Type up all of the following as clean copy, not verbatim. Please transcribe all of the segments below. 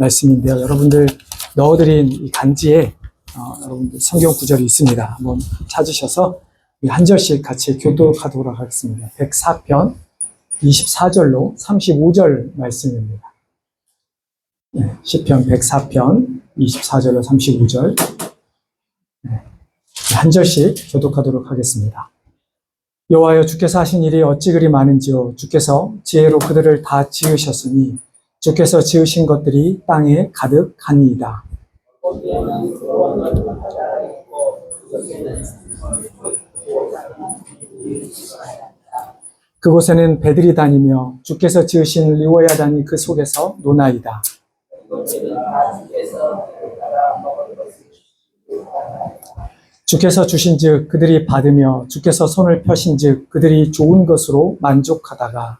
말씀인데요. 여러분들 넣어드린 이 간지에 여러분들 성경 구절이 있습니다. 한번 찾으셔서 한 절씩 같이 교독하도록 하겠습니다. 104편 24절로 35절 말씀입니다. 시편 104편 24절로 35절 한 절씩 교독하도록 하겠습니다. 여호와여, 주께서 하신 일이 어찌 그리 많은지요. 주께서 지혜로 그들을 다 지으셨으니 주께서 지으신 것들이 땅에 가득하니이다. 그곳에는 배들이 다니며 주께서 지으신 리워야단이 그 속에서 노나이다. 주께서 주신즉 그들이 받으며 주께서 손을 펴신즉 그들이 좋은 것으로 만족하다가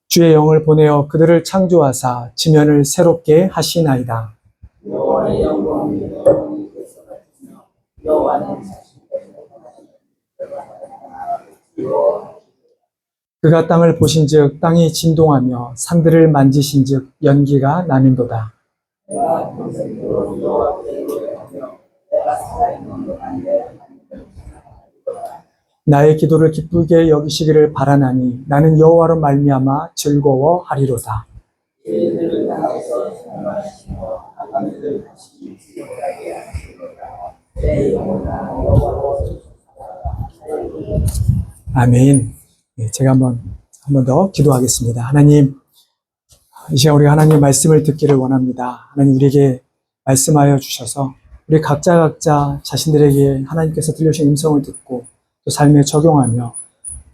주의 영을 보내어 그들을 창조하사 지면을 새롭게 하시나이다. 그가 땅을 보신즉 땅이 진동하며 산들을 만지신즉 연기가 나는도다. 나의 기도를 기쁘게 여기시기를 바라나니 나는 여호와로 말미암아 즐거워하리로다. 아멘. 제가 한번 더 기도하겠습니다. 하나님, 이 시간 우리가 하나님 말씀을 듣기를 원합니다. 하나님 우리에게 말씀하여 주셔서 우리 각자 자신들에게 하나님께서 들려주신 음성을 듣고 또 삶에 적용하며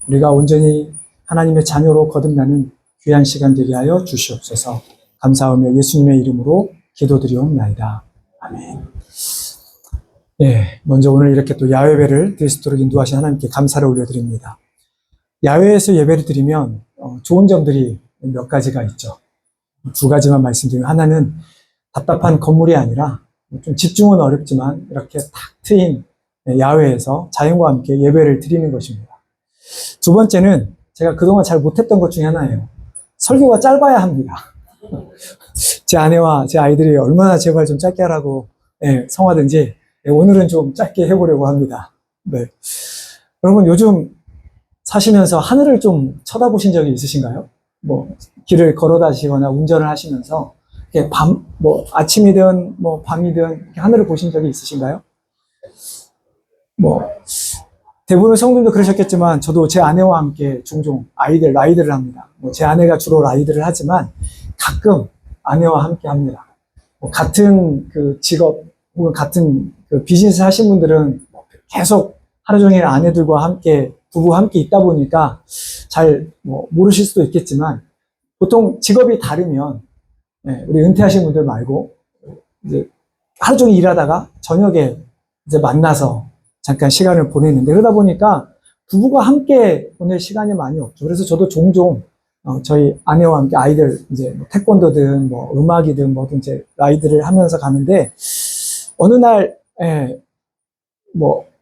우리가 온전히 하나님의 자녀로 거듭나는 귀한 시간 되게 하여 주시옵소서. 감사하며 예수님의 이름으로 기도드리옵나이다. 아멘. 먼저 오늘 이렇게 또 야외배를 드릴 수 있도록 인도하신 하나님께 감사를 올려드립니다. 야외에서 예배를 드리면 좋은 점들이 몇 가지가 있죠. 두 가지만 말씀드리면, 하나는 답답한 건물이 아니라 좀 집중은 어렵지만 이렇게 탁 트인 야외에서 자연과 함께 예배를 드리는 것입니다. 두 번째는 제가 그동안 잘 못했던 것 중에 하나예요. 설교가 짧아야 합니다. 제 아내와 제 아이들이 얼마나 제발 좀 짧게 하라고 성화든지 오늘은 좀 짧게 해보려고 합니다. 여러분, 요즘 사시면서 하늘을 좀 쳐다보신 적이 있으신가요? 길을 걸어 다니시거나 운전을 하시면서 아침이든 밤이든 하늘을 보신 적이 있으신가요? 대부분의 성도님도 그러셨겠지만 저도 제 아내와 함께 종종 라이드를 합니다. 제 아내가 주로 라이드를 하지만 가끔 아내와 함께 합니다. 같은 그 직업 혹은 같은 그 비즈니스 하신 분들은 계속 하루 종일 아내들과 함께 부부와 함께 있다 보니까 잘 모르실 수도 있겠지만, 보통 직업이 다르면 우리 은퇴하신 분들 말고 이제 하루 종일 일하다가 저녁에 이제 만나서 잠깐 시간을 보내는데, 그러다 보니까 부부가 함께 보낼 시간이 많이 없죠. 그래서 저도 종종 저희 아내와 함께 아이들 이제 태권도든 음악이든 뭐든 이제 라이드를 하면서 가는데, 어느 날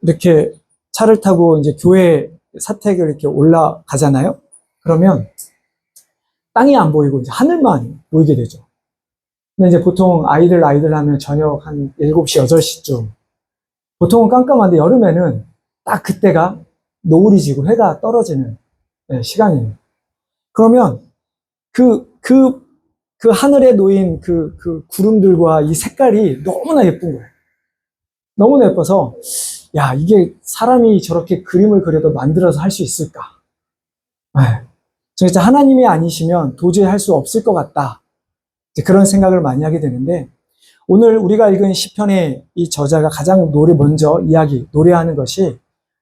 이렇게 차를 타고 이제 교회 사택을 이렇게 올라가잖아요. 그러면 땅이 안 보이고 이제 하늘만 보이게 되죠. 근데 이제 보통 아이들 하면 저녁 한 7시, 8시쯤 보통은 깜깜한데, 여름에는 딱 그때가 노을이 지고 해가 떨어지는 시간입니다. 그러면 그 하늘에 놓인 그 구름들과 이 색깔이 너무나 예쁜 거예요. 너무나 예뻐서, 이게 사람이 저렇게 그림을 그려도 만들어서 할 수 있을까? 진짜 하나님이 아니시면 도저히 할 수 없을 것 같다. 그런 생각을 많이 하게 되는데, 오늘 우리가 읽은 시편의 이 저자가 가장 먼저 노래하는 것이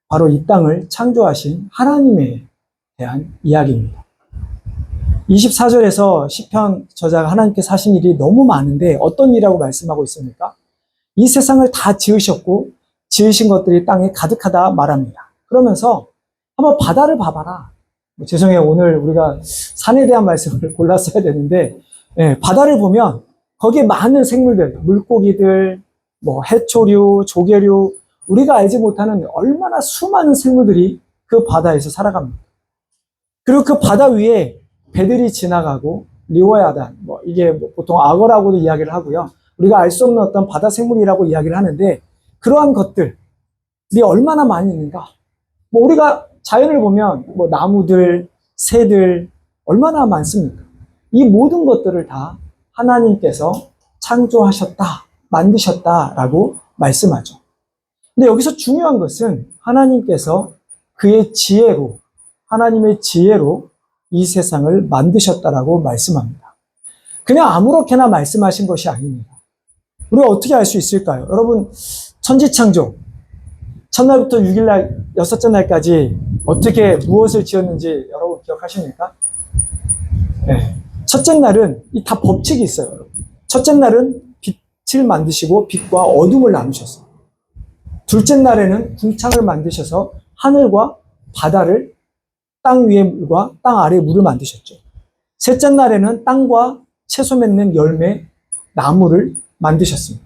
바로 이 땅을 창조하신 하나님에 대한 이야기입니다. 24절에서 시편 저자가 하나님께서 하신 일이 너무 많은데 어떤 일이라고 말씀하고 있습니까? 이 세상을 다 지으셨고 지으신 것들이 땅에 가득하다 말합니다. 그러면서 한번 바다를 봐봐라. 죄송해요. 오늘 우리가 산에 대한 말씀을 골랐어야 되는데, 바다를 보면 거기에 많은 생물들, 물고기들, 해초류, 조개류, 우리가 알지 못하는 얼마나 수많은 생물들이 그 바다에서 살아갑니다. 그리고 그 바다 위에 배들이 지나가고 리워야단, 이게 보통 악어라고도 이야기를 하고요. 우리가 알 수 없는 어떤 바다 생물이라고 이야기를 하는데 그러한 것들이 얼마나 많이 있는가. 우리가 자연을 보면 나무들, 새들 얼마나 많습니까? 이 모든 것들을 다 하나님께서 창조하셨다, 만드셨다라고 말씀하죠. 근데 여기서 중요한 것은 하나님께서 그의 지혜로, 하나님의 지혜로 이 세상을 만드셨다라고 말씀합니다. 그냥 아무렇게나 말씀하신 것이 아닙니다. 우리가 어떻게 알 수 있을까요? 여러분, 천지창조, 첫날부터 6일날, 여섯째 날까지 어떻게 무엇을 지었는지 여러분 기억하십니까? 네. 첫째 날은 다 법칙이 있어요. 첫째 날은 빛을 만드시고 빛과 어둠을 나누셨어요. 둘째 날에는 궁창을 만드셔서 하늘과 바다를 땅 위의 물과 땅 아래의 물을 만드셨죠. 셋째 날에는 땅과 채소 맺는 열매, 나무를 만드셨습니다.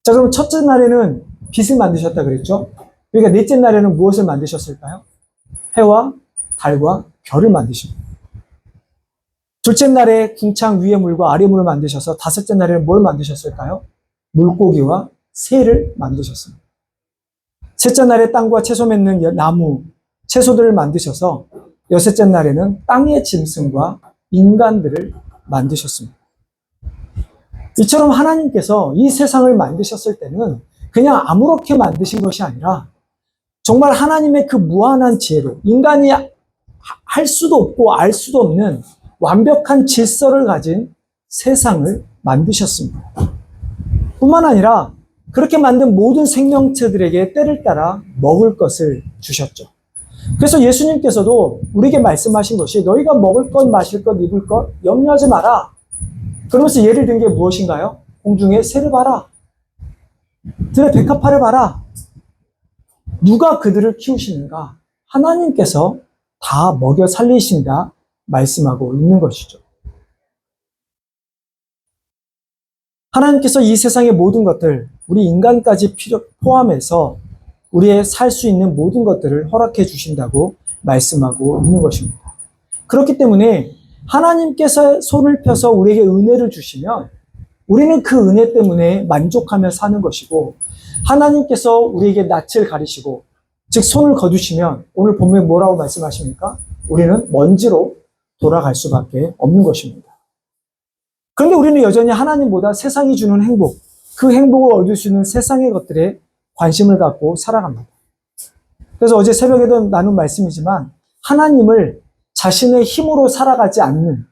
자, 그럼 첫째 날에는 빛을 만드셨다 그랬죠? 그러니까 넷째 날에는 무엇을 만드셨을까요? 해와 달과 별을 만드십니다. 둘째 날에 궁창 위의 물과 아래 물을 만드셔서 다섯째 날에는 뭘 만드셨을까요? 물고기와 새를 만드셨습니다. 셋째 날에 땅과 채소 맺는 나무, 채소들을 만드셔서 여섯째 날에는 땅의 짐승과 인간들을 만드셨습니다. 이처럼 하나님께서 이 세상을 만드셨을 때는 그냥 아무렇게 만드신 것이 아니라 정말 하나님의 그 무한한 지혜로 인간이 할 수도 없고 알 수도 없는 완벽한 질서를 가진 세상을 만드셨습니다. 뿐만 아니라 그렇게 만든 모든 생명체들에게 때를 따라 먹을 것을 주셨죠. 그래서 예수님께서도 우리에게 말씀하신 것이 너희가 먹을 것, 마실 것, 입을 것 염려하지 마라. 그러면서 예를 든 게 무엇인가요? 공중에 새를 봐라. 들의 백합화를 봐라. 누가 그들을 키우시는가? 하나님께서 다 먹여 살리신다 말씀하고 있는 것이죠. 하나님께서 이 세상의 모든 것들, 우리 인간까지 포함해서 우리의 살 수 있는 모든 것들을 허락해 주신다고 말씀하고 있는 것입니다. 그렇기 때문에 하나님께서 손을 펴서 우리에게 은혜를 주시면 우리는 그 은혜 때문에 만족하며 사는 것이고 하나님께서 우리에게 낯을 가리시고 즉 손을 거두시면 오늘 본문에 뭐라고 말씀하십니까? 우리는 먼지로 돌아갈 수밖에 없는 것입니다. 그런데 우리는 여전히 하나님보다 세상이 주는 행복, 그 행복을 얻을 수 있는 세상의 것들에 관심을 갖고 살아갑니다. 그래서 어제 새벽에도 나눈 말씀이지만 하나님을 자신의 힘으로 살아가지 않는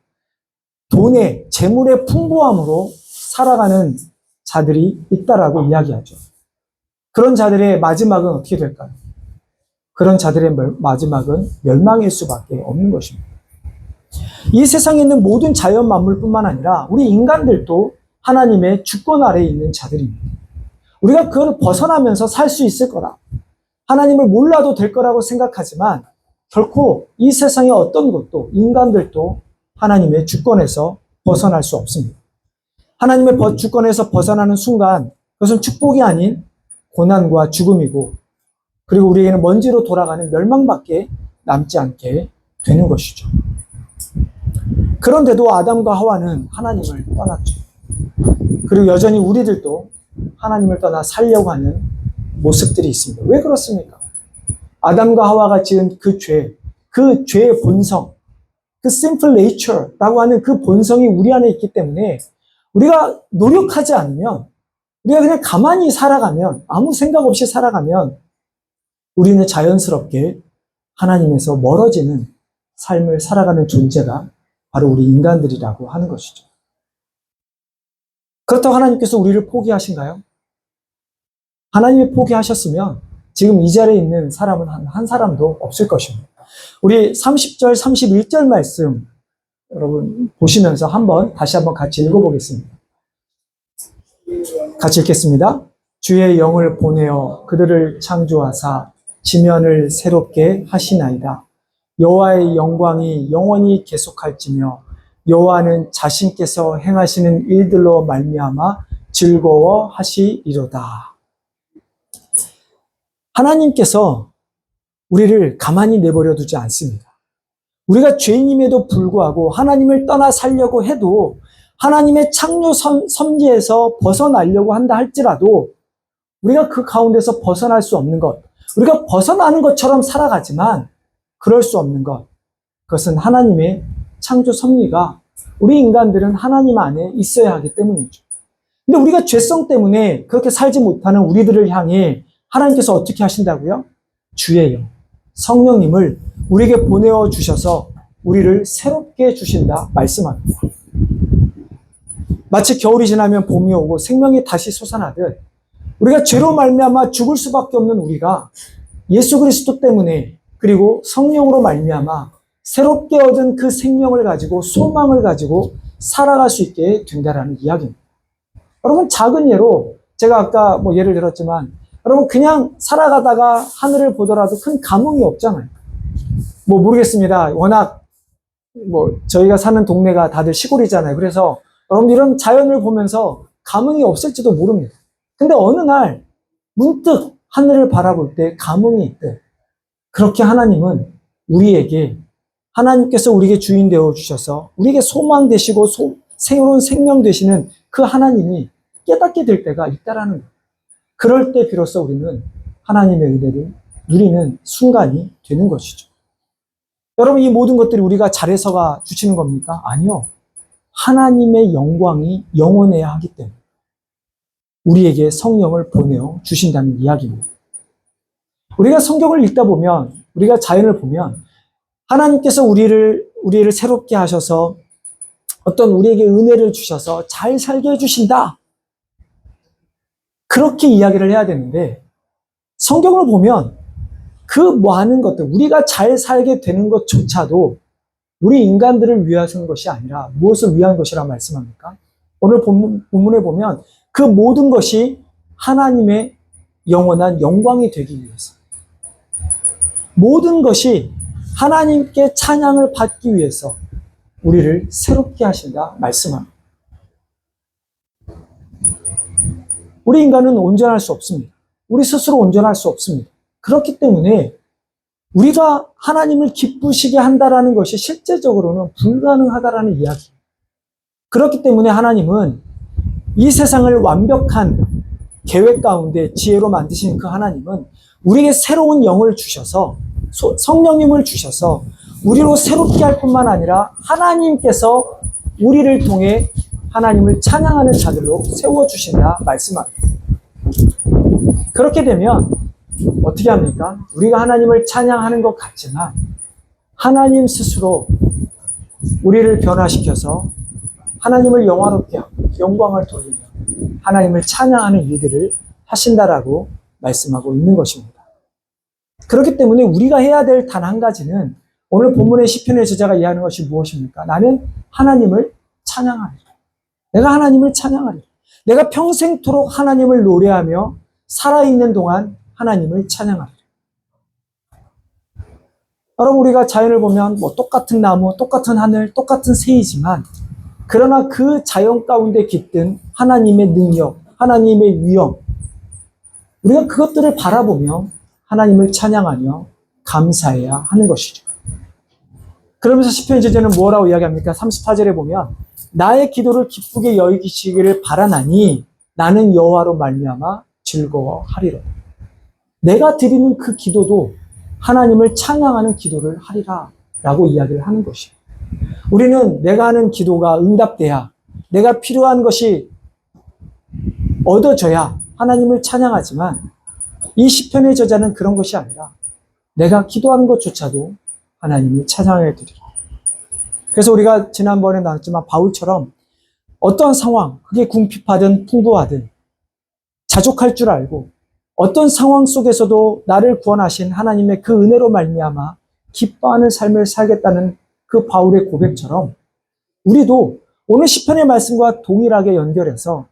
돈의, 재물의 풍부함으로 살아가는 자들이 있다라고 이야기하죠. 그런 자들의 마지막은 어떻게 될까요? 그런 자들의 마지막은 멸망일 수밖에 없는 것입니다. 이 세상에 있는 모든 자연 만물뿐만 아니라 우리 인간들도 하나님의 주권 아래에 있는 자들입니다. 우리가 그걸 벗어나면서 살 수 있을 거라. 하나님을 몰라도 될 거라고 생각하지만 결코 이 세상의 어떤 것도 인간들도 하나님의 주권에서 벗어날 수 없습니다. 하나님의 주권에서 벗어나는 순간 그것은 축복이 아닌 고난과 죽음이고 그리고 우리에게는 먼지로 돌아가는 멸망밖에 남지 않게 되는 것이죠. 그런데도 아담과 하와는 하나님을 떠났죠. 그리고 여전히 우리들도 하나님을 떠나 살려고 하는 모습들이 있습니다. 왜 그렇습니까? 아담과 하와가 지은 그 죄의 본성, 그 simple nature라고 하는 그 본성이 우리 안에 있기 때문에 우리가 노력하지 않으면, 우리가 그냥 가만히 살아가면, 아무 생각 없이 살아가면 우리는 자연스럽게 하나님에서 멀어지는 삶을 살아가는 존재가 바로 우리 인간들이라고 하는 것이죠. 그렇다고 하나님께서 우리를 포기하신가요? 하나님이 포기하셨으면 지금 이 자리에 있는 사람은 한 사람도 없을 것입니다. 우리 30절, 31절 말씀 여러분 보시면서 다시 한번 같이 읽어보겠습니다. 같이 읽겠습니다. 주의 영을 보내어 그들을 창조하사 지면을 새롭게 하시나이다. 여호와의 영광이 영원히 계속할지며 여호와는 자신께서 행하시는 일들로 말미암아 즐거워하시리로다. 하나님께서 우리를 가만히 내버려 두지 않습니다. 우리가 죄인임에도 불구하고 하나님을 떠나 살려고 해도 하나님의 창조 섭리에서 벗어나려고 한다 할지라도 우리가 그 가운데서 벗어날 수 없는 것, 우리가 벗어나는 것처럼 살아가지만 그럴 수 없는 것, 그것은 하나님의 창조 섭리가 우리 인간들은 하나님 안에 있어야 하기 때문이죠. 근데 우리가 죄성 때문에 그렇게 살지 못하는 우리들을 향해 하나님께서 어떻게 하신다고요? 주의 영, 성령님을 우리에게 보내어 주셔서 우리를 새롭게 해주신다 말씀합니다. 마치 겨울이 지나면 봄이 오고 생명이 다시 솟아나듯 우리가 죄로 말미암아 죽을 수밖에 없는 우리가 예수 그리스도 때문에 그리고 성령으로 말미암아 새롭게 얻은 그 생명을 가지고 소망을 가지고 살아갈 수 있게 된다라는 이야기입니다. 여러분, 작은 예로 제가 아까 예를 들었지만 여러분, 그냥 살아가다가 하늘을 보더라도 큰 감흥이 없잖아요. 모르겠습니다. 워낙 저희가 사는 동네가 다들 시골이잖아요. 그래서 여러분, 이런 자연을 보면서 감흥이 없을지도 모릅니다. 근데 어느 날 문득 하늘을 바라볼 때 감흥이 있대. 그렇게 하나님은 우리에게, 하나님께서 우리에게 주인 되어 주셔서 우리에게 소망 되시고 새로운 생명 되시는 그 하나님이 깨닫게 될 때가 있다라는 거예요. 그럴 때 비로소 우리는 하나님의 은혜를 누리는 순간이 되는 것이죠. 여러분, 이 모든 것들이 우리가 잘해서가 주시는 겁니까? 아니요. 하나님의 영광이 영원해야 하기 때문에 우리에게 성령을 보내어 주신다는 이야기입니다. 우리가 성경을 읽다 보면, 우리가 자연을 보면 하나님께서 우리를 새롭게 하셔서 어떤 우리에게 은혜를 주셔서 잘 살게 해주신다. 그렇게 이야기를 해야 되는데 성경을 보면 그 많은 것들, 우리가 잘 살게 되는 것조차도 우리 인간들을 위하는 것이 아니라 무엇을 위한 것이라 말씀합니까? 오늘 본문에 보면 그 모든 것이 하나님의 영원한 영광이 되기 위해서, 모든 것이 하나님께 찬양을 받기 위해서 우리를 새롭게 하신다 말씀합니다. 우리 인간은 온전할 수 없습니다. 우리 스스로 온전할 수 없습니다. 그렇기 때문에 우리가 하나님을 기쁘시게 한다라는 것이 실제적으로는 불가능하다라는 이야기. 그렇기 때문에 하나님은 이 세상을 완벽한 계획 가운데 지혜로 만드신 그 하나님은 우리에게 새로운 영을 주셔서, 성령님을 주셔서 우리로 새롭게 할 뿐만 아니라 하나님께서 우리를 통해 하나님을 찬양하는 자들로 세워주신다 말씀합니다. 그렇게 되면 어떻게 합니까? 우리가 하나님을 찬양하는 것 같지만 하나님 스스로 우리를 변화시켜서 하나님을 영화롭게 하고 영광을 돌리며 하나님을 찬양하는 일들을 하신다라고 말씀하고 있는 것입니다. 그렇기 때문에 우리가 해야 될 단 한 가지는 오늘 본문의 시편의 저자가 이해하는 것이 무엇입니까? 나는 하나님을 찬양하리라. 내가 하나님을 찬양하리라. 내가 평생토록 하나님을 노래하며 살아있는 동안 하나님을 찬양하리라. 여러분, 우리가 자연을 보면 똑같은 나무, 똑같은 하늘, 똑같은 새이지만 그러나 그 자연 가운데 깃든 하나님의 능력, 하나님의 위엄, 우리가 그것들을 바라보며 하나님을 찬양하며 감사해야 하는 것이죠. 그러면서 시편 저자는 뭐라고 이야기합니까? 34절에 보면 나의 기도를 기쁘게 여기시기를 바라나니 나는 여호와로 말미암아 즐거워하리라. 내가 드리는 그 기도도 하나님을 찬양하는 기도를 하리라 라고 이야기를 하는 것이에요. 우리는 내가 하는 기도가 응답돼야, 내가 필요한 것이 얻어져야 하나님을 찬양하지만 이 시편의 저자는 그런 것이 아니라 내가 기도하는 것조차도 하나님을 찬양해 드리라. 그래서 우리가 지난번에 나눴지만 바울처럼 어떤 상황, 그게 궁핍하든 풍부하든 자족할 줄 알고 어떤 상황 속에서도 나를 구원하신 하나님의 그 은혜로 말미암아 기뻐하는 삶을 살겠다는 그 바울의 고백처럼 우리도 오늘 시편의 말씀과 동일하게 연결해서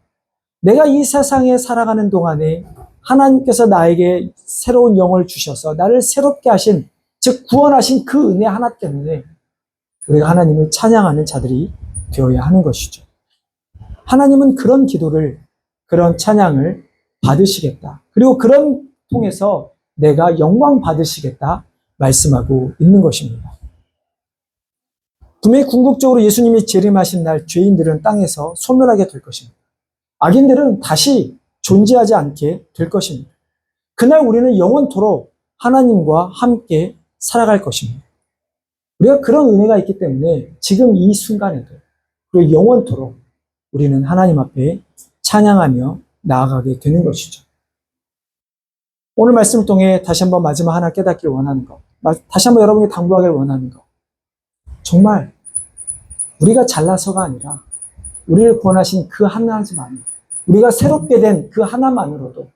내가 이 세상에 살아가는 동안에 하나님께서 나에게 새로운 영을 주셔서 나를 새롭게 하신, 즉 구원하신 그 은혜 하나 때문에 우리가 하나님을 찬양하는 자들이 되어야 하는 것이죠. 하나님은 그런 기도를, 그런 찬양을 받으시겠다. 그리고 그런 통해서 내가 영광 받으시겠다 말씀하고 있는 것입니다. 분명히 궁극적으로 예수님이 재림하신 날 죄인들은 땅에서 소멸하게 될 것입니다. 악인들은 다시 존재하지 않게 될 것입니다. 그날 우리는 영원토록 하나님과 함께 살아갈 것입니다. 우리가 그런 은혜가 있기 때문에 지금 이 순간에도 그리고 영원토록 우리는 하나님 앞에 찬양하며 나아가게 되는 것이죠. 오늘 말씀을 통해 다시 한번 마지막 하나 깨닫기를 원하는 것, 다시 한번 여러분이 당부하기를 원하는 것, 정말 우리가 잘나서가 아니라 우리를 구원하신 그 하나만, 우리가 새롭게 된 그 하나만으로도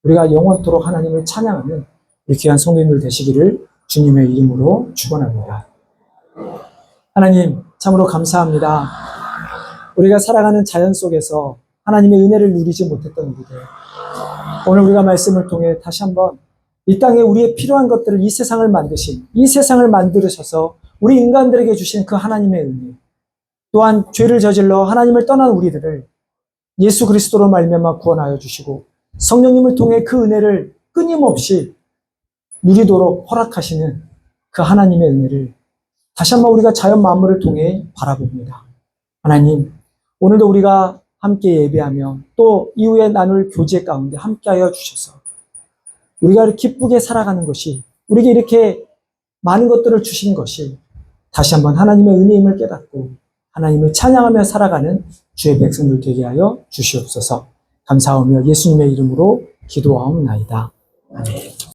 우리가 영원토록 하나님을 찬양하는 우리 귀한 성도님들 되시기를 주님의 이름으로 축원합니다. 하나님 참으로 감사합니다. 우리가 살아가는 자연 속에서 하나님의 은혜를 누리지 못했던 우리들, 오늘 우리가 말씀을 통해 다시 한번 이 땅에 우리의 필요한 것들을 이 세상을 만드신, 이 세상을 만들으셔서 우리 인간들에게 주신 그 하나님의 은혜, 또한 죄를 저질러 하나님을 떠난 우리들을 예수 그리스도로 말미암아 구원하여 주시고 성령님을 통해 그 은혜를 끊임없이 누리도록 허락하시는 그 하나님의 은혜를 다시 한번 우리가 자연 만물을 통해 바라봅니다. 하나님, 오늘도 우리가 함께 예배하며 또 이후에 나눌 교제 가운데 함께하여 주셔서 우리가 기쁘게 살아가는 것이, 우리에게 이렇게 많은 것들을 주신 것이 다시 한번 하나님의 은혜임을 깨닫고 하나님을 찬양하며 살아가는 주의 백성들 되게 하여 주시옵소서. 감사하며 예수님의 이름으로 기도하옵나이다. 아멘.